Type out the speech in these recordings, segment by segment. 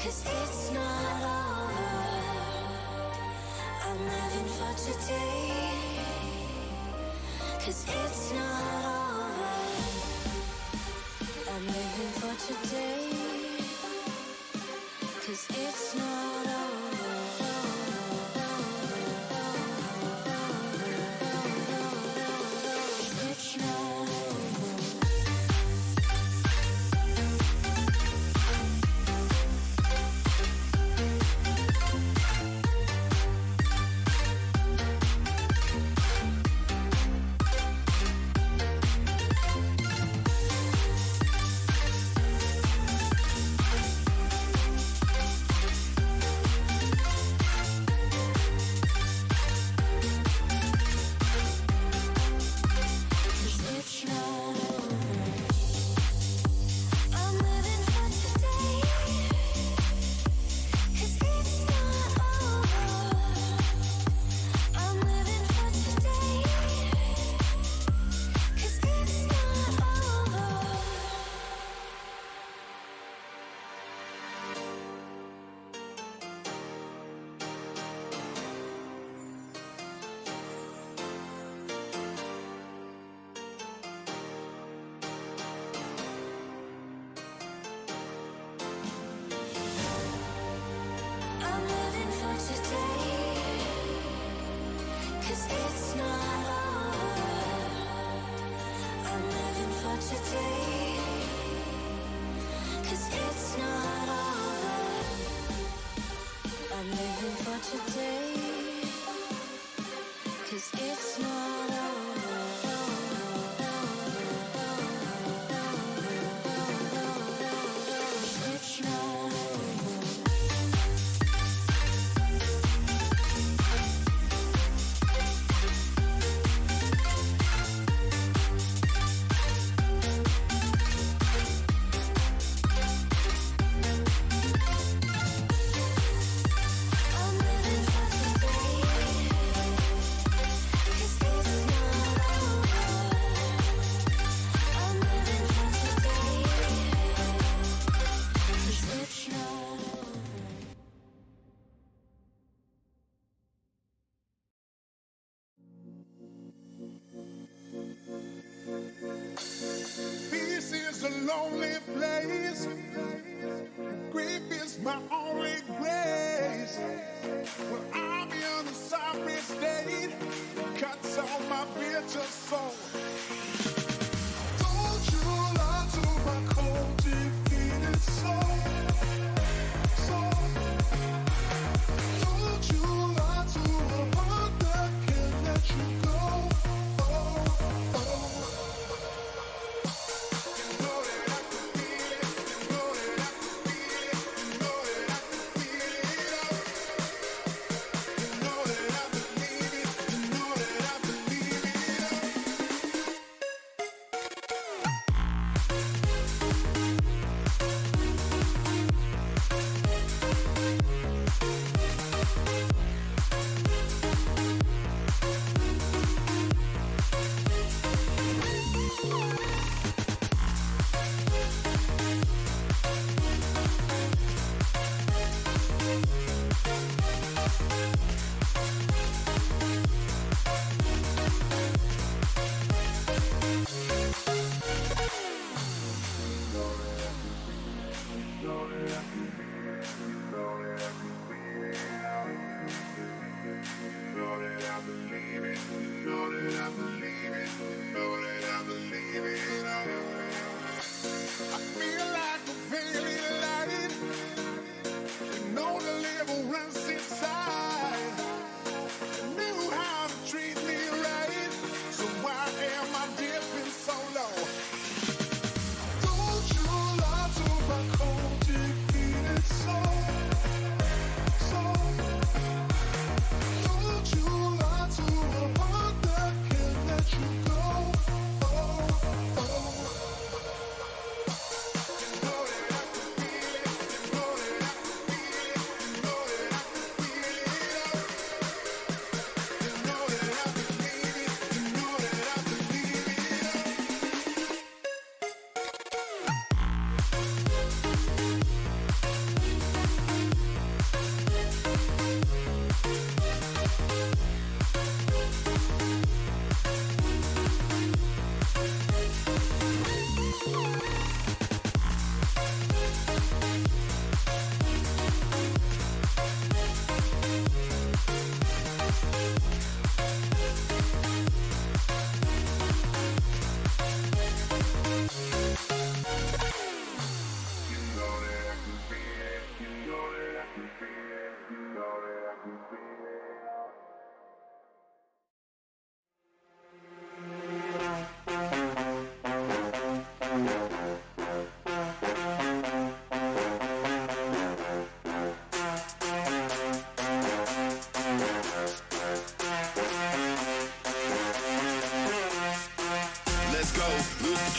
'cause it's not over. I'm living for today, 'cause it's not over. I'm living for today, 'cause it's not over. It's not over. Don't you lie to my cold defeated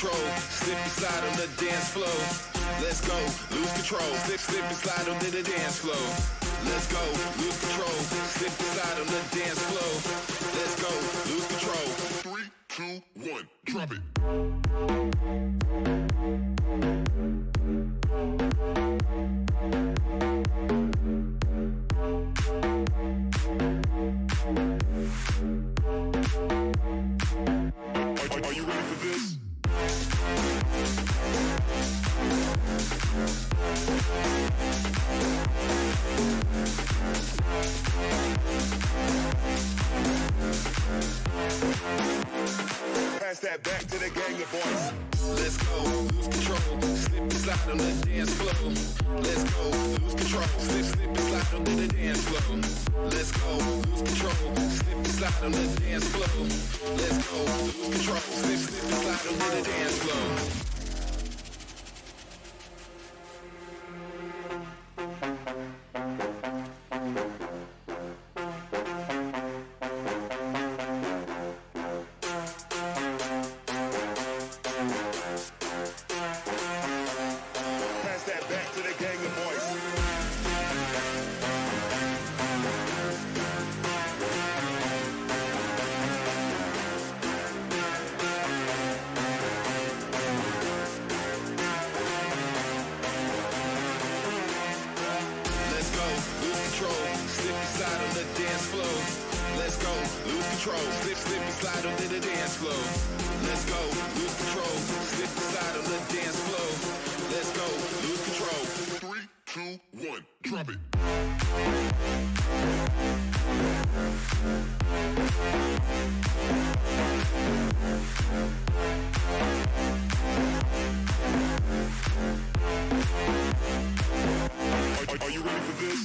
control, slip and slide on the dance floor. Let's go, lose control, slip and slide on the dance floor. Let's go, lose control, slip and slide on the dance floor. Let's go, lose control. 3, 2, 1, drop it. Are you ready for this? Pass that back to the gang of boys. Let's go, lose control, slip and slide on the dance floor. Let's go, lose control, slip and slide on the dance floor. Let's go, lose control, slip and slide on the dance floor. Let's go, lose control, slip and slide on the dance floor. Slip and slide on the dance floor. Let's go, lose control. Slip and slide on the dance floor. Let's go, lose control. 3, 2, 1, drop it. Are you ready for this?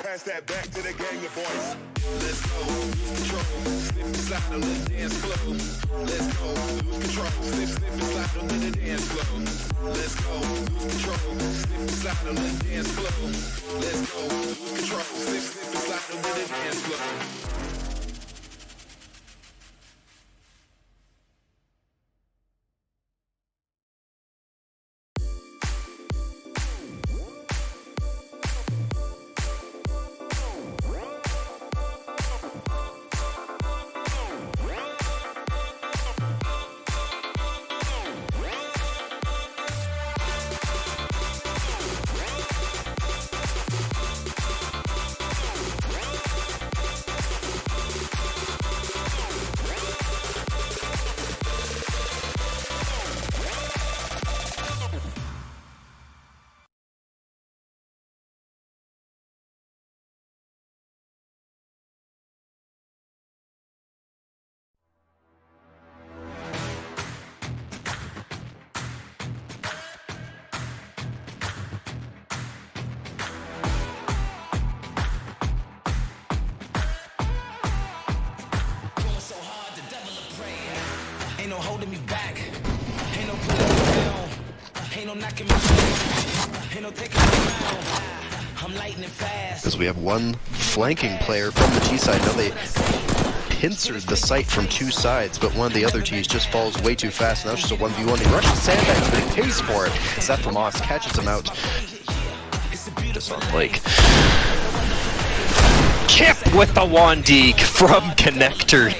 Pass that back to the gang of boys. Let's go, lose control, slip and slide on the dance floor. Let's go, lose control, slip and slide on the dance floor. Let's go, lose control, slip and slide on the dance floor. Let's go, lose control, slip and slide on the dance floor. Ain't no holding me back. Ain't no putting me down. Ain't no knocking me down. Ain't no taking me down. I'm lightning fast. Because we have one flanking player from the T side. Now they pincered the site from two sides, but one of the other Ts just falls way too fast. Now it's just a 1v1. He rushes sandbags, but he pays for it. Seth Moss catches him out. Just on Lake. Kip with the Wandeek from Connector.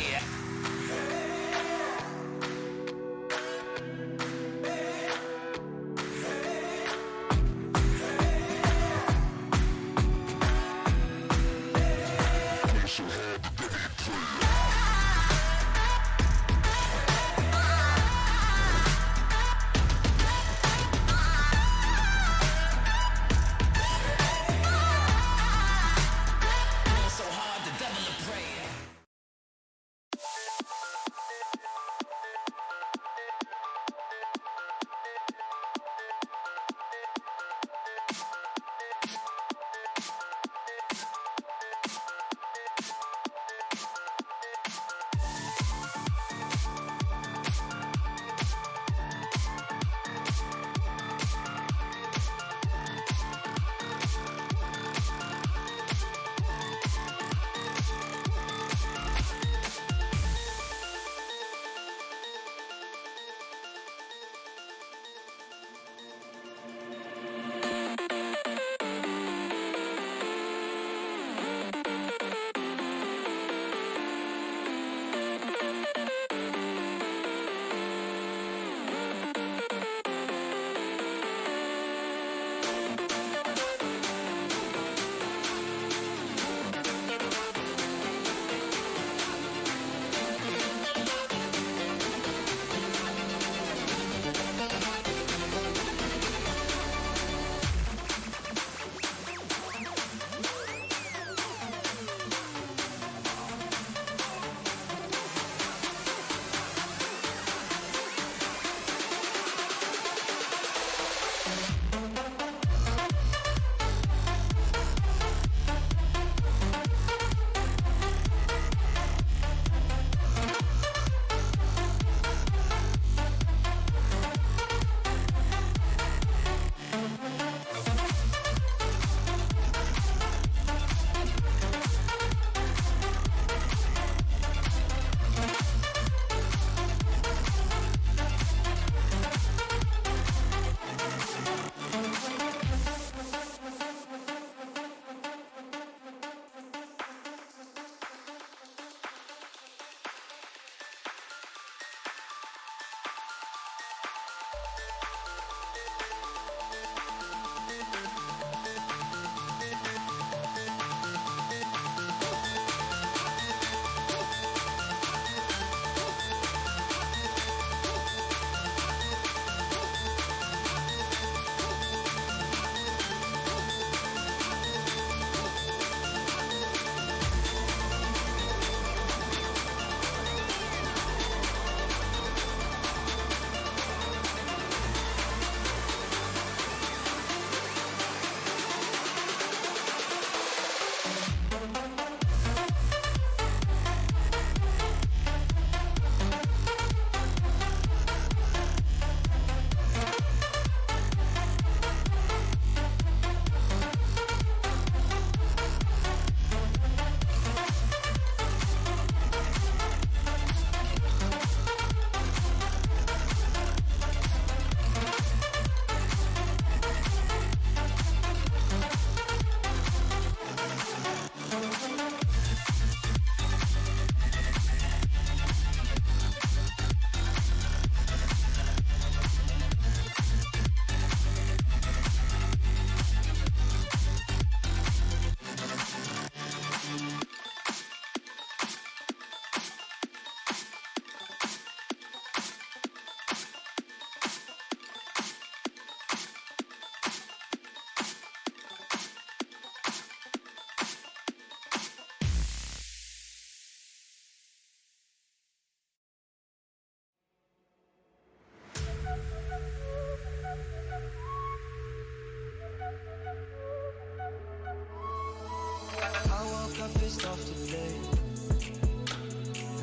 off today.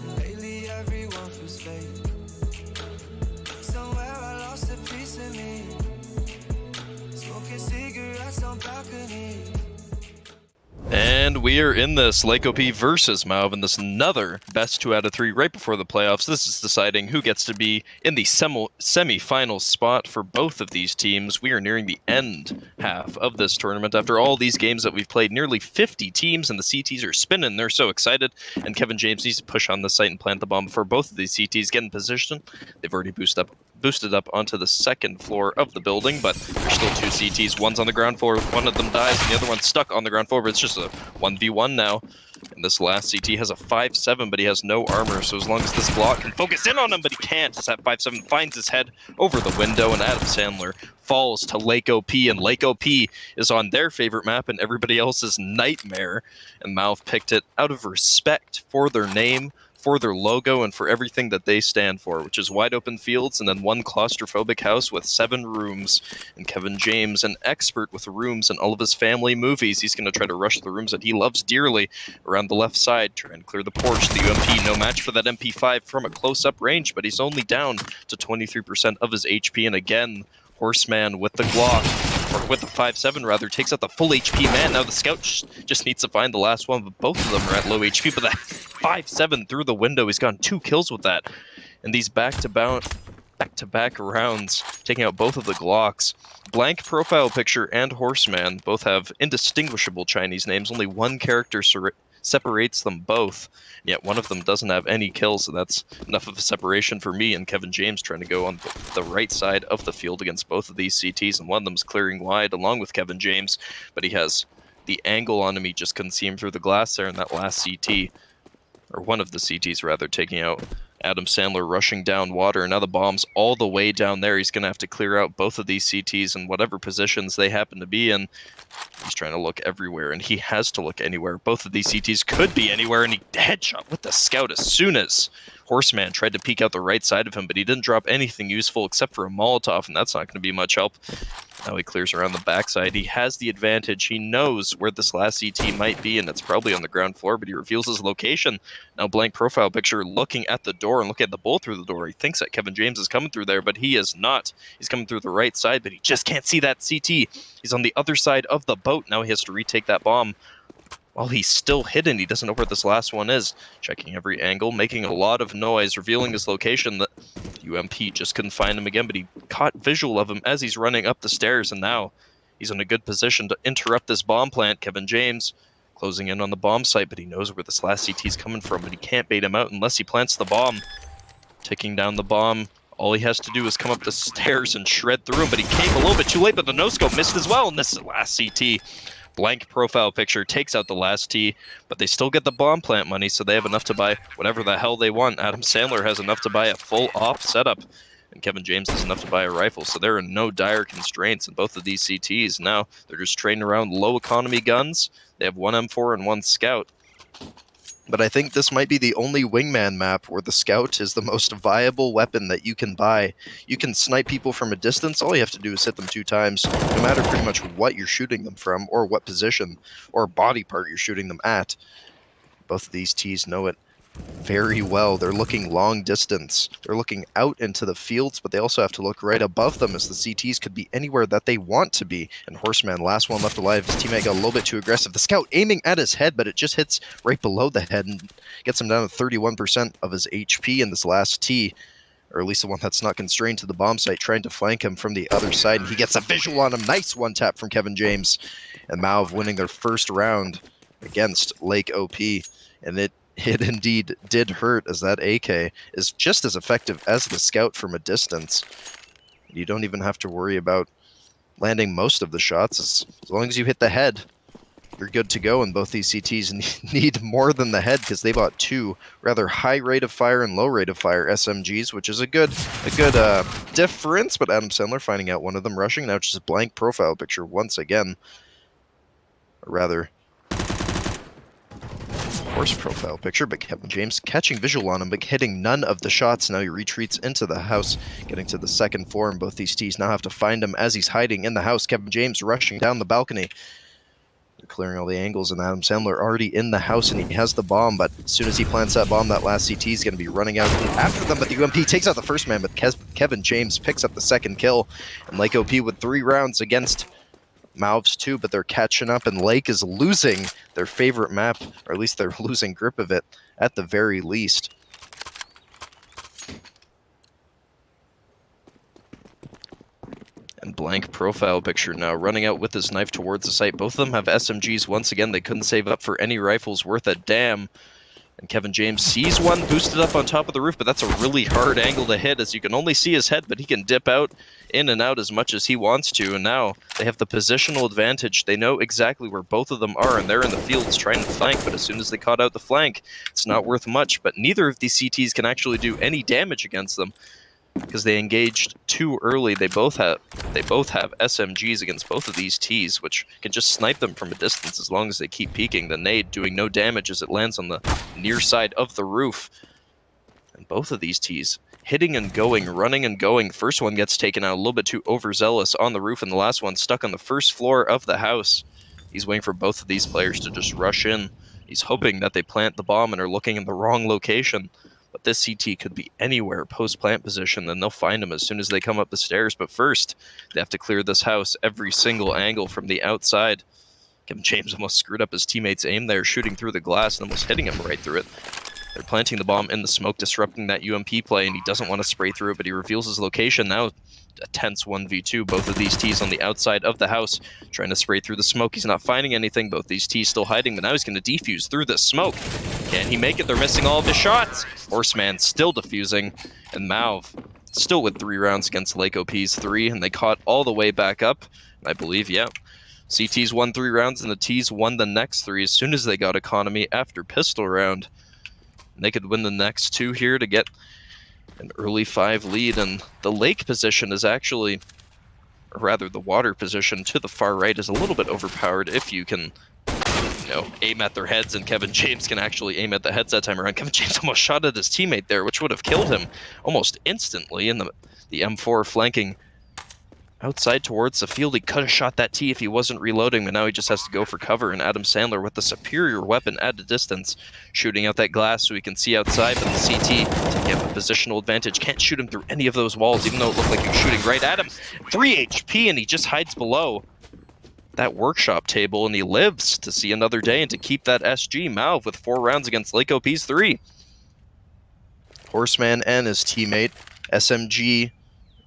And lately everyone feels fake. Somewhere I lost a piece of me. Smoking cigarettes on balconies. And we are in this LakeOP versus MauVe in this another best 2 out of 3 right before the playoffs. This is deciding who gets to be in the semi-final spot for both of these teams. We are nearing the end half of this tournament. After all these games that we've played, nearly 50 teams, and the CTs are spinning. They're so excited, and Kevin James needs to push on the site and plant the bomb before both of these CTs get in position. They've already boosted up onto the second floor of the building, but there's still 2 CTs. One's on the ground floor, one of them dies, and the other one's stuck on the ground floor, but it's just a 1v1 now. And this last CT has a 5-7, but he has no armor, so as long as this Glock can focus in on him, but he can't, as that 5-7 finds his head over the window, and Adam Sandler falls to LakeOP, and LakeOP is on their favorite map and everybody else's nightmare, and MauVe picked it out of respect for their name, for their logo, and for everything that they stand for, which is wide open fields and then one claustrophobic house with 7 rooms. And Kevin James, an expert with rooms and all of his family movies, he's going to try to rush the rooms that he loves dearly around the left side, trying to clear the porch. The UMP, no match for that MP5 from a close-up range, but he's only down to 23% of his HP, and again, Horseman with the Glock, or with the 5-7 rather, takes out the full HP man. Now the scout just needs to find the last one, but both of them are at low HP, but that 5-7 through the window, he's gotten 2 kills with that. And these back-to-back rounds, taking out both of the Glocks. Blank Profile Picture and Horseman both have indistinguishable Chinese names. Only one character separates them both, yet one of them doesn't have any kills, so that's enough of a separation for me and Kevin James trying to go on the right side of the field against both of these CTs, and one of them's clearing wide along with Kevin James, but he has the angle on him. He just couldn't see him through the glass there in that last CT, or one of the CTs rather, taking out Adam Sandler, rushing down water, and now the bomb's all the way down there. He's going to have to clear out both of these CTs in whatever positions they happen to be in. He's trying to look everywhere, and he has to look anywhere. Both of these CTs could be anywhere, and he headshot with the scout as soon as Horseman tried to peek out the right side of him, but he didn't drop anything useful except for a Molotov, and that's not going to be much help. Now he clears around the backside. He has the advantage. He knows where this last CT might be, and it's probably on the ground floor, but he reveals his location. Now Blank Profile Picture looking at the door and looking at the bullet through the door. He thinks that Kevin James is coming through there, but he is not. He's coming through the right side, but he just can't see that CT. He's on the other side of the boat. Now he has to retake that bomb. While he's still hidden, he doesn't know where this last one is. Checking every angle, making a lot of noise, revealing his location. The UMP just couldn't find him again, but he caught visual of him as he's running up the stairs, and now he's in a good position to interrupt this bomb plant. Kevin James closing in on the bomb site, but he knows where this last CT is coming from, but he can't bait him out unless he plants the bomb. Taking down the bomb. All he has to do is come up the stairs and shred through him, but he came a little bit too late, but the no-scope missed as well, and this is the last CT. Blank Profile Picture takes out the last T, but they still get the bomb plant money, so they have enough to buy whatever the hell they want. Adam Sandler has enough to buy a full op setup, and Kevin James has enough to buy a rifle, so there are no dire constraints in both of these CTs. Now they're just trading around low economy guns. They have one M4 and one Scout. But I think this might be the only wingman map where the Scout is the most viable weapon that you can buy. You can snipe people from a distance. All you have to do is hit them 2 times, no matter pretty much what you're shooting them from, or what position or body part you're shooting them at. Both of these Ts know it very well. They're looking long distance. They're looking out into the fields, but they also have to look right above them, as the CTs could be anywhere that they want to be. And Horseman, last one left alive. His teammate got a little bit too aggressive. The Scout aiming at his head, but it just hits right below the head and gets him down to 31% of his HP in this last T, or at least the one that's not constrained to the bomb site, trying to flank him from the other side, and he gets a visual on him. Nice one-tap from Kevin James. And MauVe winning their first round against LakeOP, and it indeed did hurt, as that AK is just as effective as the Scout from a distance. You don't even have to worry about landing most of the shots. As long as you hit the head, you're good to go, and both these CTs need more than the head, because they bought 2 rather high rate of fire and low rate of fire SMGs, which is a good difference, but Adam Sandler finding out one of them rushing. Now it's just a Blank Profile Picture once again. Or rather, Horse Profile Picture, but Kevin James catching visual on him, but hitting none of the shots. Now he retreats into the house, getting to the second floor, and both these Ts now have to find him as he's hiding in the house. Kevin James rushing down the balcony. clearing all the angles, and Adam Sandler already in the house, and he has the bomb, but as soon as he plants that bomb, that last CT is going to be running out after them, but the UMP takes out the first man, but Kevin James picks up the second kill, and LakeOP with 3 rounds against MauVe's 2, but they're catching up, and Lake is losing their favorite map, or at least they're losing grip of it at the very least. And blank profile picture now, running out with his knife towards the site. Both of them have SMGs once again. They couldn't save up for any rifles worth a damn. And Kevin James sees one boosted up on top of the roof, but that's a really hard angle to hit, as you can only see his head, but he can dip out, in and out as much as he wants to. And now they have the positional advantage. They know exactly where both of them are, and they're in the fields trying to flank, but as soon as they caught out the flank, it's not worth much. But neither of these CTs can actually do any damage against them, because they engaged too early. They both have SMGs against both of these Ts, which can just snipe them from a distance as long as they keep peeking. The nade doing no damage as it lands on the near side of the roof. And both of these Ts hitting and going, running and going. First one gets taken out a little bit too overzealous on the roof, and the last one stuck on the first floor of the house. He's waiting for both of these players to just rush in. He's hoping that they plant the bomb and are looking in the wrong location. But this CT could be anywhere post-plant position, then they'll find him as soon as they come up the stairs. But first, they have to clear this house every single angle from the outside. Kevin James almost screwed up his teammate's aim there, shooting through the glass and almost hitting him right through it. They're planting the bomb in the smoke, disrupting that UMP play, and he doesn't want to spray through it, but he reveals his location. Now a tense 1v2. Both of these Ts on the outside of the house, trying to spray through the smoke. He's not finding anything. Both these Ts still hiding, but now he's going to defuse through the smoke. Can he make it? They're missing all of his shots. Horseman still defusing, and MauVe still with 3 rounds against LakeOP's 3, and they caught all the way back up, I believe, yeah. CTs won 3 rounds, and the Ts won the next 3 as soon as they got economy after pistol round. And they could win the next 2 here to get an early 5 lead, and the lake position is actually, or rather the water position to the far right is a little bit overpowered if you can, you know, aim at their heads, and Kevin James can actually aim at the heads that time around. Kevin James almost shot at his teammate there, which would have killed him almost instantly, and the M4 flanking outside towards the field. He could have shot that T if he wasn't reloading, but now he just has to go for cover, and Adam Sandler with the superior weapon at a distance, shooting out that glass so he can see outside, but the CT, to get the positional advantage, can't shoot him through any of those walls, even though it looked like he was shooting right at him. 3 HP, and he just hides below that workshop table, and he lives to see another day and to keep that SG. MauVe with 4 rounds against LakeOP's 3. Horseman and his teammate, SMG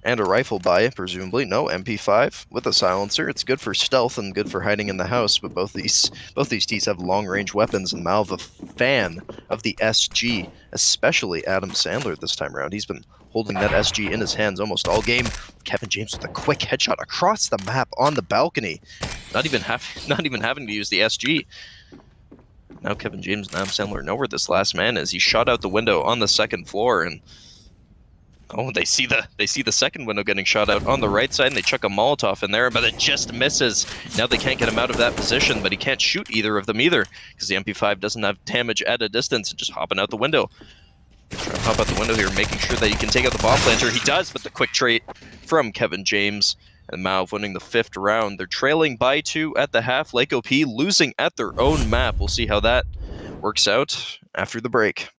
and a rifle by, presumably. No, MP5 with a silencer. It's good for stealth and good for hiding in the house, but both these Ts have long-range weapons, and MauVe a fan of the SG, especially Adam Sandler this time around. He's been holding that SG in his hands almost all game. Kevin James with a quick headshot across the map on the balcony. Not even having to use the SG. Now Kevin James and Adam Sandler know where this last man is. He shot out the window on the second floor, and oh, they see the second window getting shot out on the right side, and they chuck a Molotov in there, but it just misses. Now they can't get him out of that position, but he can't shoot either of them either, because the MP5 doesn't have damage at a distance, and just hopping out the window. Trying to hop out the window here, making sure that he can take out the bomb planter. He does, but the quick trait from Kevin James, and MauVe winning the 5th round. They're trailing by 2 at the half. LakeOP losing at their own map. We'll see how that works out after the break.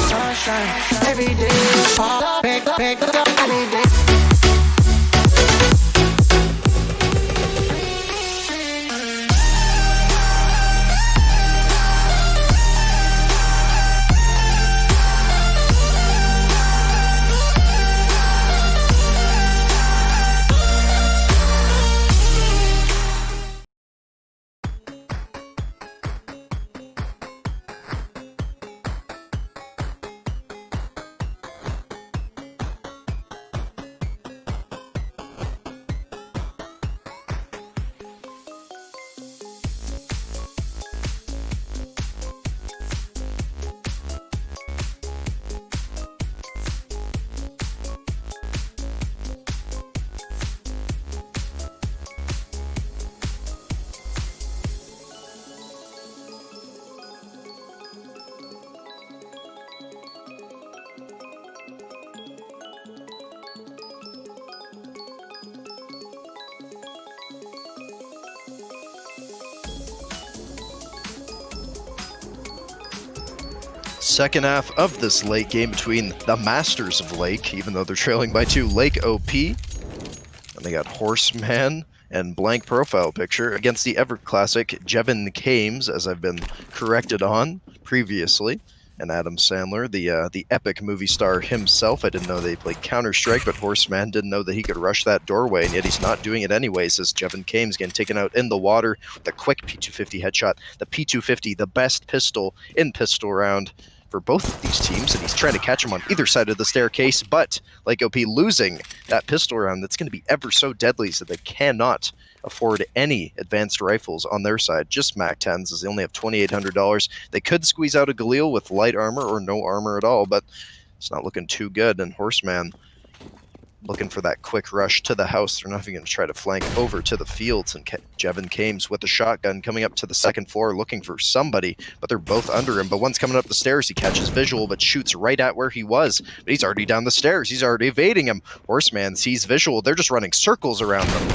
Sunshine, every day, pick up any day. Second half of this late game between the Masters of Lake, even though they're trailing by 2, LakeOP. And they got Horseman and blank profile picture against the ever classic Jevin Kames, as I've been corrected on previously. And Adam Sandler, the epic movie star himself. I didn't know they played Counter-Strike, but Horseman didn't know that he could rush that doorway, and yet he's not doing it anyways, as Jevin Kames getting taken out in the water with a quick P250 headshot. The P250, the best pistol in pistol round for both of these teams, and he's trying to catch him on either side of the staircase, but LakeOP losing that pistol round that's going to be ever so deadly, so they cannot afford any advanced rifles on their side, just MAC-10s, as they only have $2,800. They could squeeze out a Galil with light armor or no armor at all, but it's not looking too good, and Horseman looking for that quick rush to the house. They're not even going to try to flank over to the fields, and Jevin Kames with the shotgun coming up to the second floor looking for somebody, but they're both under him. But one's coming up the stairs. He catches visual, but shoots right at where he was. But he's already down the stairs. He's already evading him. Horseman sees visual. They're just running circles around them.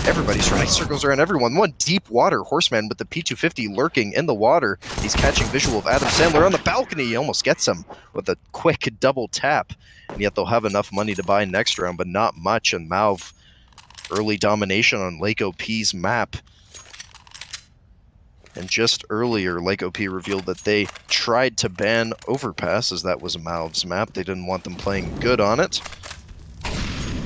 Everybody's running circles around everyone. One deep water. Horseman with the P250 lurking in the water. He's catching visual of Adam Sandler on the balcony. He almost gets him with a quick double tap. And yet they'll have enough money to buy next round, but not much. And MauVe, early domination on LakeOP's map. And just earlier, LakeOP revealed that they tried to ban Overpass, as that was MauVe's map. They didn't want them playing good on it.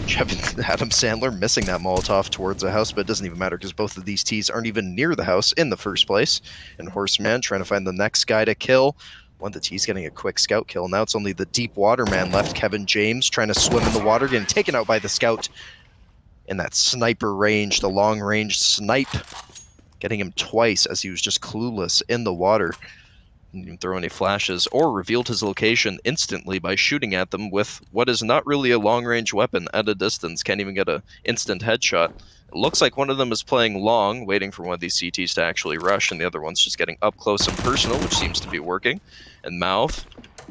Adam Sandler missing that Molotov towards the house, but it doesn't even matter because both of these Ts aren't even near the house in the first place. And Horseman trying to find the next guy to kill. One of the T's getting a quick scout kill. Now it's only the deep water man left, Kevin James, trying to swim in the water, getting taken out by the scout in that sniper range, the long-range snipe, getting him twice as he was just clueless in the water. Didn't even throw any flashes or revealed his location instantly by shooting at them with what is not really a long-range weapon at a distance. Can't even get an instant headshot. It looks like one of them is playing long, waiting for one of these CTs to actually rush, and the other one's just getting up close and personal, which seems to be working. And MauVe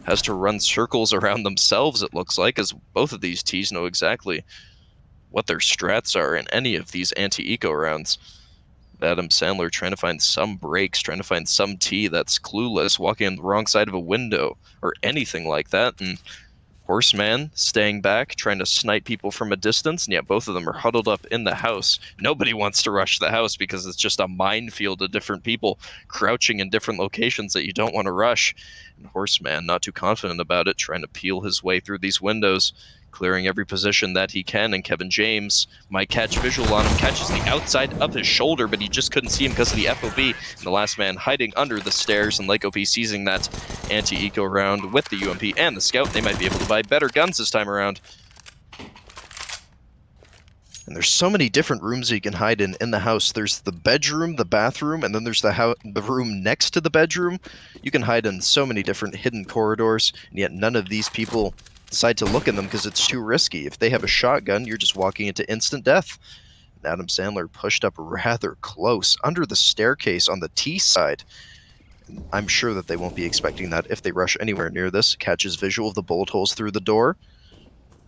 has to run circles around themselves, it looks like, as both of these Ts know exactly what their strats are in any of these anti-eco rounds. Adam Sandler trying to find some breaks, trying to find some T that's clueless, walking on the wrong side of a window, or anything like that, and Horseman staying back, trying to snipe people from a distance, and yet both of them are huddled up in the house. Nobody wants to rush the house because it's just a minefield of different people crouching in different locations that you don't want to rush. And Horseman, not too confident about it, trying to peel his way through these windows, clearing every position that he can, and Kevin James might catch visual on him, catches the outside of his shoulder, but he just couldn't see him because of the FOV, and the last man hiding under the stairs, and LakeOP seizing that anti-eco round with the UMP and the scout. They might be able to buy better guns this time around. And there's so many different rooms that you can hide in the house. There's the bedroom, the bathroom, and then there's the room next to the bedroom. You can hide in so many different hidden corridors, and yet none of these people decide to look in them because it's too risky. If they have a shotgun, you're just walking into instant death. And Adam Sandler pushed up rather close under the staircase on the T side. I'm sure that they won't be expecting that if they rush anywhere near this. Catches visual of the bullet holes through the door.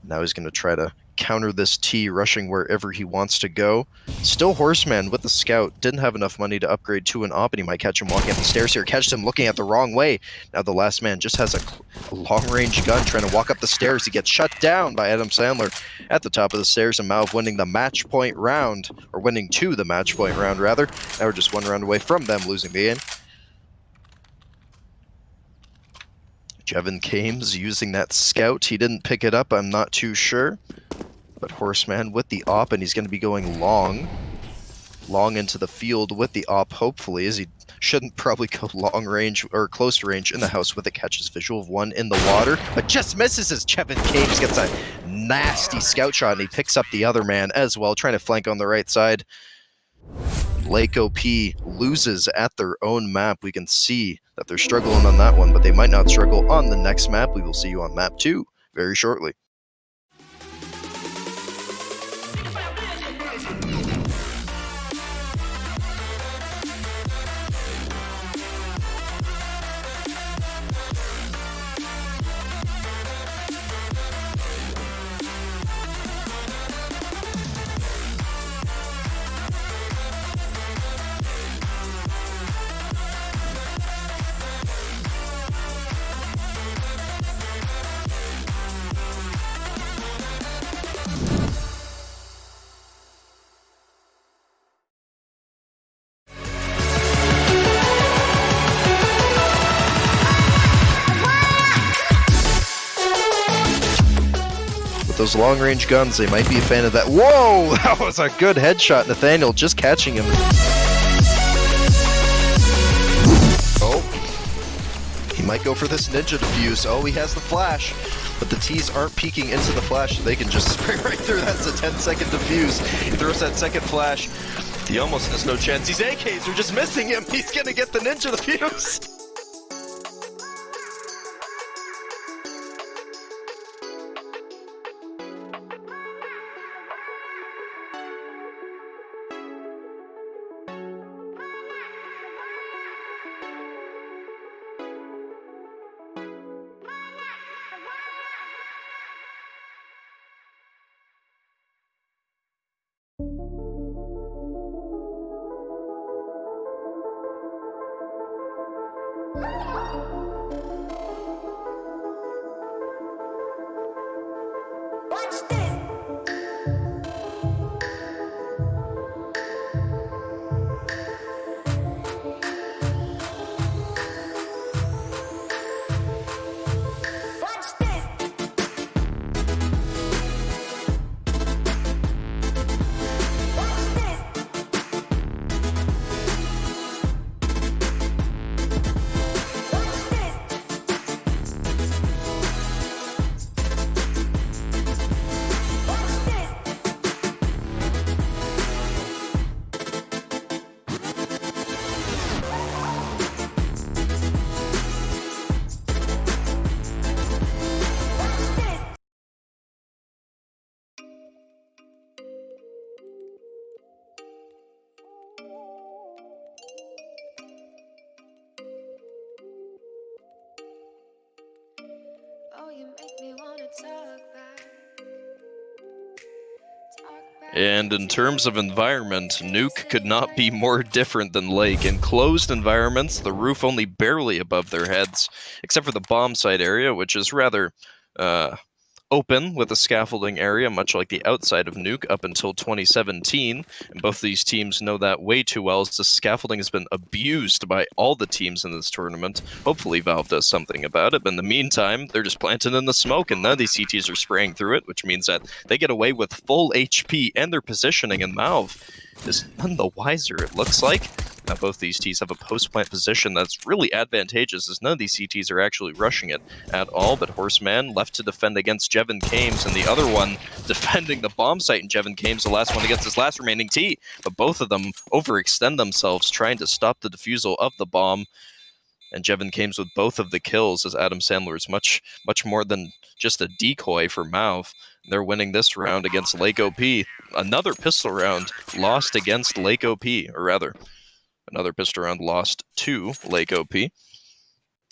Now he's going to try to counter this T, rushing wherever he wants to go. Still Horseman with the scout. Didn't have enough money to upgrade to an op, and he might catch him walking up the stairs here. Catches him looking at the wrong way. Now the last man just has a long-range gun trying to walk up the stairs. He gets shut down by Adam Sandler at the top of the stairs, and MauVe winning the match point round, or winning to the match point round, rather. Now we're just one round away from them losing the game. Jevin Kames using that scout. He didn't pick it up, I'm not too sure. But Horseman with the op, and he's going to be going long into the field with the op, hopefully, as he shouldn't probably go long range or close range in the house with it. Catches visual of one in the water, but just misses as Jevin Kames gets a nasty scout shot, and he picks up the other man as well, trying to flank on the right side. LakeOP loses at their own map. We can see that they're struggling on that one, but they might not struggle on the next map. We will see you on map 2 very shortly. those long-range guns, they might be a fan of that. Whoa! That was a good headshot, Nathaniel, just catching him. Oh. He might go for this ninja defuse. Oh, he has the flash. But the T's aren't peeking into the flash, so they can just spray right through. That's a 10-second defuse. He throws that second flash. He almost has no chance. These AKs are just missing him. He's gonna get the ninja defuse. Watch this. Watch this. Watch this. Watch this. Watch this. Watch this. Oh, you make me wanna talk back. And in terms of environment, Nuke could not be more different than Lake. In closed environments, the roof only barely above their heads, except for the bomb site area, which is rather open with a scaffolding area, much like the outside of Nuke up until 2017. And both these teams know that way too well, as the scaffolding has been abused by all the teams in this tournament. Hopefully Valve does something about it, but in the meantime, they're just planted in the smoke, and none of these CTs are spraying through it, which means that they get away with full HP, and their positioning in MauVe is none the wiser, it looks like. Now both these Ts have a post-plant position that's really advantageous, as none of these CTs are actually rushing it at all, but Horseman left to defend against Jevin Kames, and the other one defending the bomb site, and Jevin Kames the last one against his last remaining T, but both of them overextend themselves trying to stop the defusal of the bomb, and Jevin Kames with both of the kills, as Adam Sandler is much more than just a decoy for MauVe. They're winning this round against LakeOP. Another pistol round lost against LakeOP, or rather, another pistol round lost to LakeOP.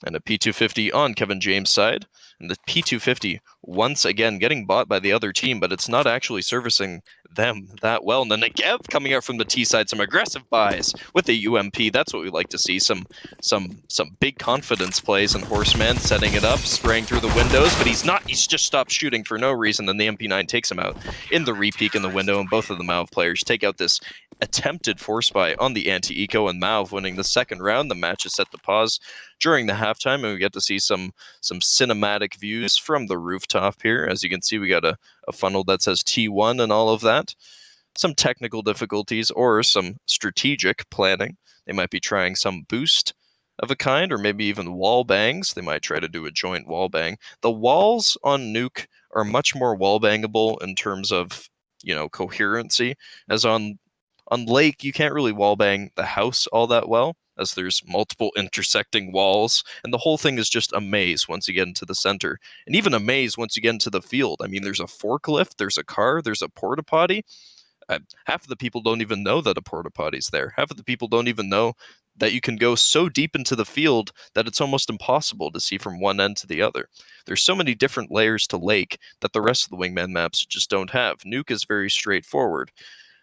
And a P250 on Kevin James' side. And the P250 once again getting bought by the other team, but it's not actually servicing them that well. And then Negev coming out from the T side, some aggressive buys with the UMP. That's what we like to see. Some big confidence plays, and Horseman setting it up, spraying through the windows, but he's just stopped shooting for no reason. Then the MP9 takes him out in the repeak in the window, and both of the MauVe players take out this attempted force buy on the anti-eco, and MauVe winning the second round. The match is set to pause during the halftime, and we get to see some cinematic views from the rooftop here. As you can see, we got a funnel that says T1 and all of that. Some technical difficulties or some strategic planning. They might be trying some boost of a kind, or maybe even wall bangs. They might try to do a joint wall bang. The walls on Nuke are much more wall bangable in terms of, coherency, as on Lake, you can't really wallbang the house all that well, as there's multiple intersecting walls, and the whole thing is just a maze once you get into the center. And even a maze once you get into the field. I mean, there's a forklift, there's a car, there's a porta potty. Half of the people don't even know that a porta potty's there. Half of the people don't even know that you can go so deep into the field that it's almost impossible to see from one end to the other. There's so many different layers to Lake that the rest of the Wingman maps just don't have. Nuke is very straightforward.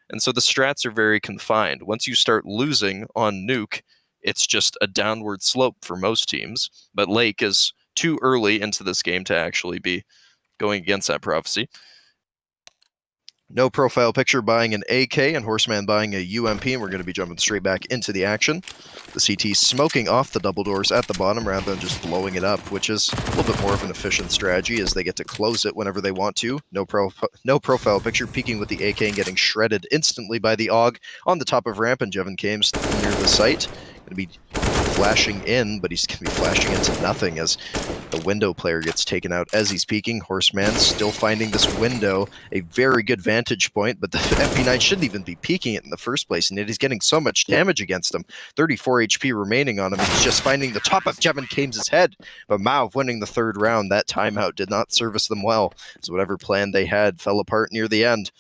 And so the strats are very confined. Once you start losing on Nuke, it's just a downward slope for most teams. But Lake is too early into this game to actually be going against that prophecy. No profile picture buying an AK and Horseman buying a UMP, and we're going to be jumping straight back into the action. The CT smoking off the double doors at the bottom rather than just blowing it up, which is a little bit more of an efficient strategy as they get to close it whenever they want to. No profile picture, peeking with the AK and getting shredded instantly by the AUG on the top of ramp, and Jevin Kames near the site. Going to be flashing in, but he's going to be flashing into nothing as the window player gets taken out as he's peeking. Horseman still finding this window, a very good vantage point, but the MP9 shouldn't even be peeking it in the first place, and yet he's getting so much damage against him. 34 HP remaining on him. He's just finding the top of Jevin Kames' head, but MauVe winning the third round. That timeout did not service them well, so whatever plan they had fell apart near the end.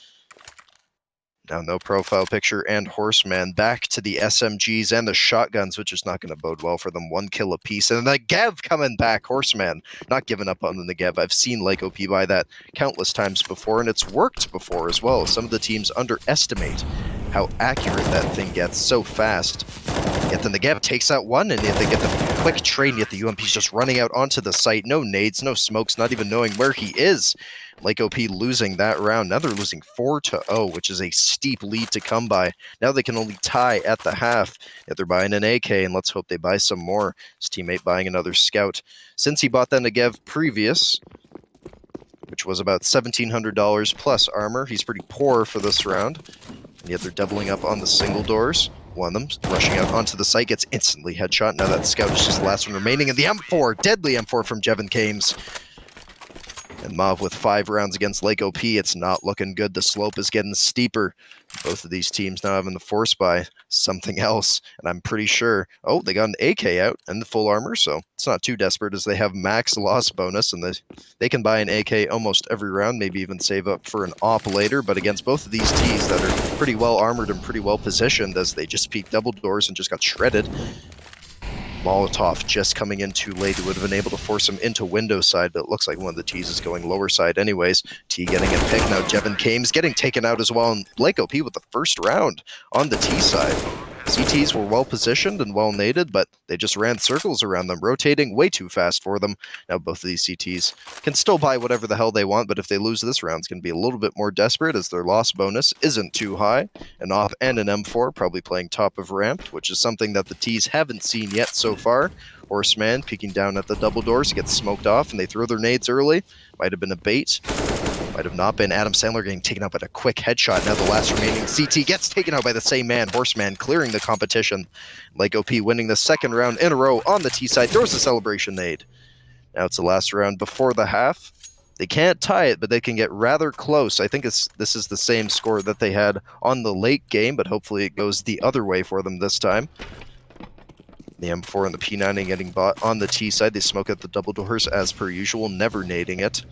Now no profile picture and Horseman back to the SMGs and the shotguns, which is not going to bode well for them. 1 kill apiece. And the Negev coming back. Horseman not giving up on the Negev. I've seen LakeOP buy that countless times before, and it's worked before as well. Some of the teams underestimate how accurate that thing gets so fast. Yet the Negev takes out one, and yet they get the quick trade, yet the UMP's just running out onto the site. No nades, no smokes, not even knowing where he is. LakeOP losing that round. Now they're losing 4-0, which is a steep lead to come by. Now they can only tie at the half. Yet they're buying an AK, and let's hope they buy some more. His teammate buying another scout. Since he bought that Negev previous, which was about $1,700 plus armor, he's pretty poor for this round. And yet they're doubling up on the single doors. One of them rushing out onto the site, gets instantly headshot. Now that scout is just the last one remaining. And the M4, deadly M4 from Jevin Kames. And MauVe with 5 rounds against LakeOP. It's not looking good. The slope is getting steeper. Both of these teams now having the force buy something else. And I'm pretty sure, oh, they got an AK out and the full armor, so it's not too desperate as they have max loss bonus, and they can buy an AK almost every round, maybe even save up for an AWP later. But against both of these Ts that are pretty well armored and pretty well positioned, as they just peeked double doors and just got shredded. Molotov just coming in too late. It would have been able to force him into window side, but it looks like one of the Ts is going lower side anyways. T getting a pick. Now Jevin Kames getting taken out as well, and LakeOP with the first round on the T side. CTs were well positioned and well naded, but they just ran circles around them, rotating way too fast for them. Now both of these CTs can still buy whatever the hell they want, but if they lose this round, it's going to be a little bit more desperate as their loss bonus isn't too high. An AWP and an M4 probably playing top of ramp, which is something that the Ts haven't seen yet so far. Horseman peeking down at the double doors, gets smoked off, and they throw their nades early. Might have been a bait. Might have not been. Adam Sandler getting taken out by a quick headshot. Now the last remaining CT gets taken out by the same man. Horseman clearing the competition. LakeOP winning the second round in a row on the T side. Throws a celebration nade. Now it's the last round before the half. They can't tie it, but they can get rather close. I think this is the same score that they had on the late game, but hopefully it goes the other way for them this time. The M4 and the P90 getting bought on the T side. They smoke at the double doors as per usual, never nading it.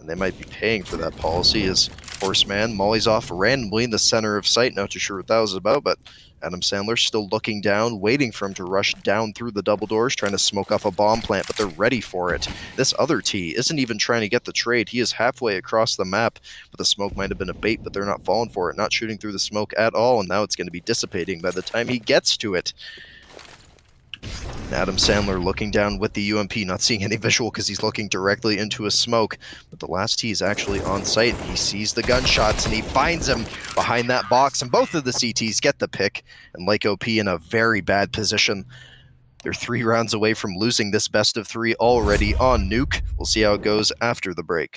And they might be paying for that policy as Horseman mollies off randomly in the center of sight. Not too sure what that was about, but Adam Sandler still looking down, waiting for him to rush down through the double doors, trying to smoke off a bomb plant, but they're ready for it. This other T isn't even trying to get the trade. He is halfway across the map, but the smoke might have been a bait, but they're not falling for it, not shooting through the smoke at all, and now it's going to be dissipating by the time he gets to it. Adam Sandler looking down with the UMP, not seeing any visual because he's looking directly into a smoke. But the last T is actually on site. He sees the gunshots and he finds him behind that box. And both of the CTs get the pick. And LakeOP in a very bad position. They're 3 rounds away from losing this best of 3 already on Nuke. We'll see how it goes after the break.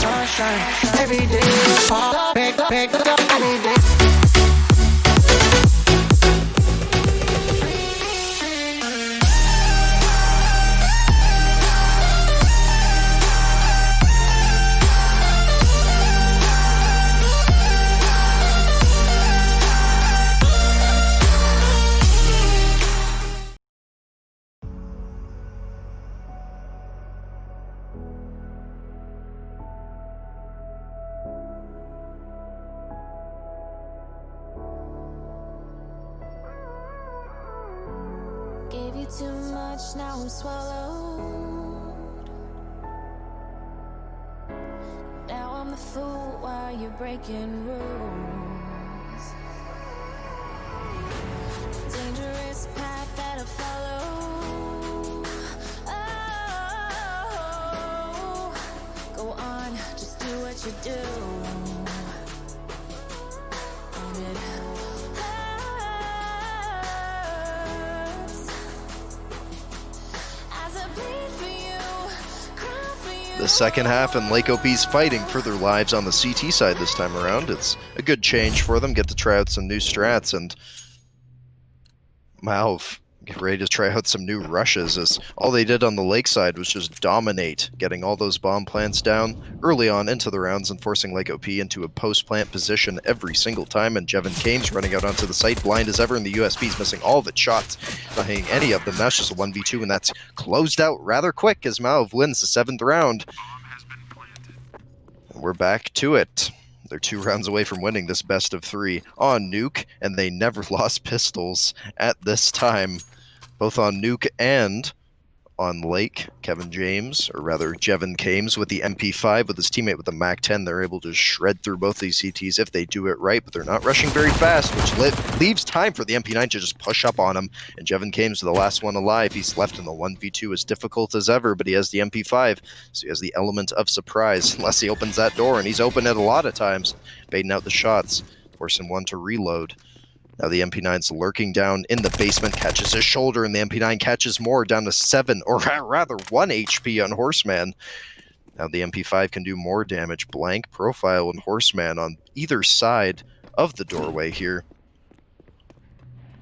Sunshine every day. Pick up every day. you too much, now I'm swallowed. Now I'm the fool while you're breaking rules. Dangerous path that I follow. Oh, go on, just do what you do. And it hurts as I bleed for you, cry for you. The second half, and LakeOP's fighting for their lives on the CT side this time around. It's a good change for them, get to try out some new strats, and MauVe get ready to try out some new rushes, as all they did on the lake side was just dominate, getting all those bomb plants down early on into the rounds and forcing LakeOP into a post-plant position every single time, and Jevin Kames running out onto the site blind as ever, and the USP's missing all of its shots, not hitting any of them. That's just a 1v2, and that's closed out rather quick as MauVe wins the 7th round. And we're back to it. They're 2 rounds away from winning this best of 3 on Nuke, and they never lost pistols at this time. Both on Nuke and on Lake, Kevin James, or rather Jevin Kames with the MP5 with his teammate with the MAC-10. They're able to shred through both these CTs if they do it right, but they're not rushing very fast, which leaves time for the MP9 to just push up on him. And Jevin Kames, the last one alive, he's left in the 1v2 as difficult as ever, but he has the MP5, so he has the element of surprise, unless he opens that door, and he's opened it a lot of times, baiting out the shots, forcing one to reload. Now the MP9's lurking down in the basement, catches his shoulder, and the MP9 catches more, down to 7, or rather 1 HP on Horseman. Now the MP5 can do more damage. Blank, Profile, and Horseman on either side of the doorway here.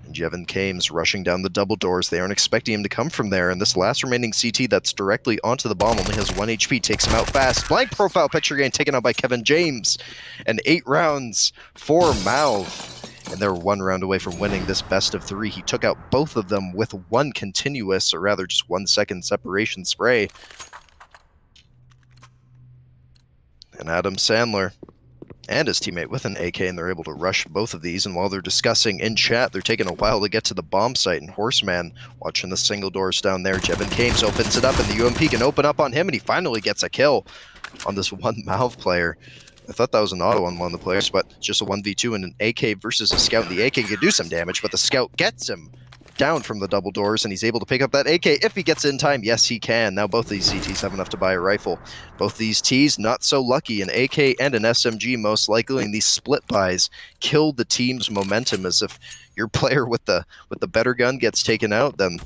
And Jevin Kames rushing down the double doors. They aren't expecting him to come from there, and this last remaining CT that's directly onto the bomb only has 1 HP, takes him out fast. Blank Profile picture gain taken out by Kevin James. And 8 rounds for MauVe. And they're 1 round away from winning this best of 3. He took out both of them with 1 continuous, or rather just 1 second separation spray. And Adam Sandler and his teammate with an AK, and they're able to rush both of these. And while they're discussing in chat, they're taking a while to get to the bomb site, and Horseman watching the single doors down there. Jevin Kames opens it up, and the UMP can open up on him, and he finally gets a kill on this one MauVe player. I thought that was an auto on one of the players, but just a 1v2 and an AK versus a scout. The AK can do some damage, but the scout gets him down from the double doors, and he's able to pick up that AK if he gets in time. Yes, he can. Now both these CTs have enough to buy a rifle. Both these Ts, not so lucky. An AK and an SMG most likely, and these split buys kill the team's momentum, as if your player with the better gun gets taken out, then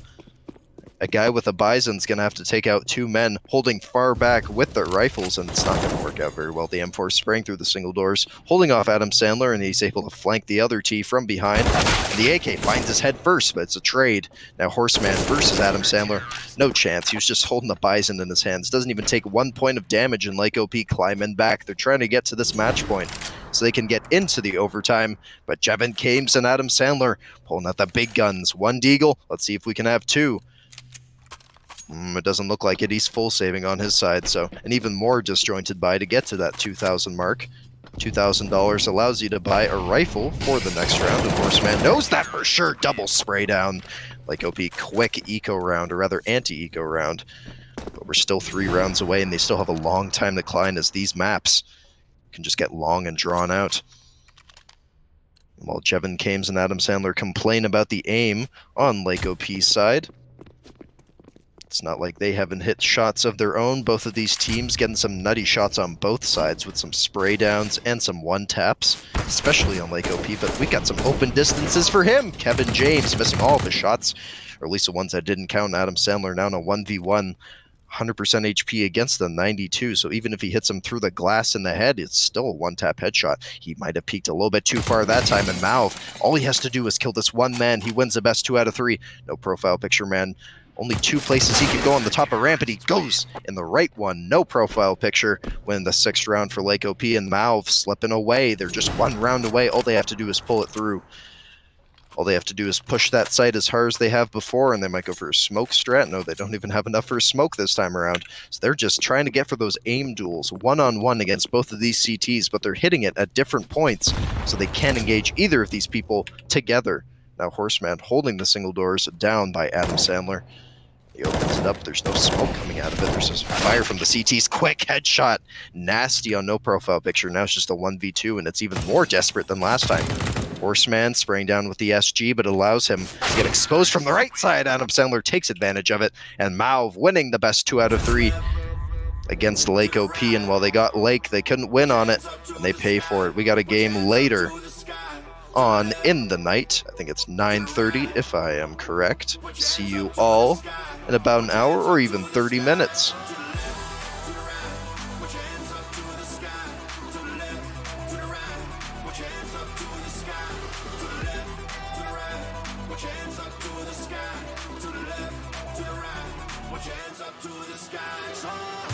a guy with a Bison's going to have to take out 2 men holding far back with their rifles, and it's not going to work out very well. The M4 spraying through the single doors, holding off Adam Sandler, and he's able to flank the other T from behind. And the AK finds his head first, but it's a trade. Now Horseman versus Adam Sandler, no chance. He was just holding the Bison in his hands. Doesn't even take 1 point of damage, and LakeOP climbing back. They're trying to get to this match point so they can get into the overtime, but Jevin Kames and Adam Sandler pulling out the big guns. 1 Deagle, let's see if we can have 2. It doesn't look like it. He's full saving on his side, so an even more disjointed buy to get to that 2,000 mark. $2,000 allows you to buy a rifle for the next round, and Horseman knows that for sure. Double spray down. LakeOP quick eco round, or rather anti-eco round. But we're still 3 rounds away, and they still have a long time to climb, as these maps can just get long and drawn out. While Jevin Kames and Adam Sandler complain about the aim on LakeOP's side, it's not like they haven't hit shots of their own. Both of these teams getting some nutty shots on both sides with some spray downs and some 1-taps, especially on LakeOP, but we got some open distances for him. Kevin James missing all of his shots, or at least the ones that didn't count. Adam Sandler now in a 1v1, 100% HP against the 92, so even if he hits him through the glass in the head, it's still a 1-tap headshot. He might have peeked a little bit too far that time, and MauVe, all he has to do is kill this 1 man. He wins the best 2 out of 3. No profile picture, man. Only 2 places he could go on the top of ramp, and he goes in the right one. No profile picture. Win the 6th round for LakeOP, and MauVe slipping away. They're just 1 round away. All they have to do is pull it through. All they have to do is push that site as hard as they have before, and they might go for a smoke strat. No, they don't even have enough for a smoke this time around. So they're just trying to get for those aim duels, one-on-one against both of these CTs, but they're hitting it at different points, so they can't engage either of these people together. Now Horseman holding the single doors down by Adam Sandler. He opens it up. There's no smoke coming out of it. There's just fire from the CT's quick headshot. Nasty on no profile picture. Now it's just a 1v2, and it's even more desperate than last time. Horseman spraying down with the SG, but allows him to get exposed from the right side. Adam Sandler takes advantage of it, and MauVe winning the best 2 out of 3 against LakeOP. And while they got Lake, they couldn't win on it, and they pay for it. We got a game later on in the night. I think it's 9:30 if I am correct. See you all in about an hour or even 30 minutes. Put your hands up to the sky.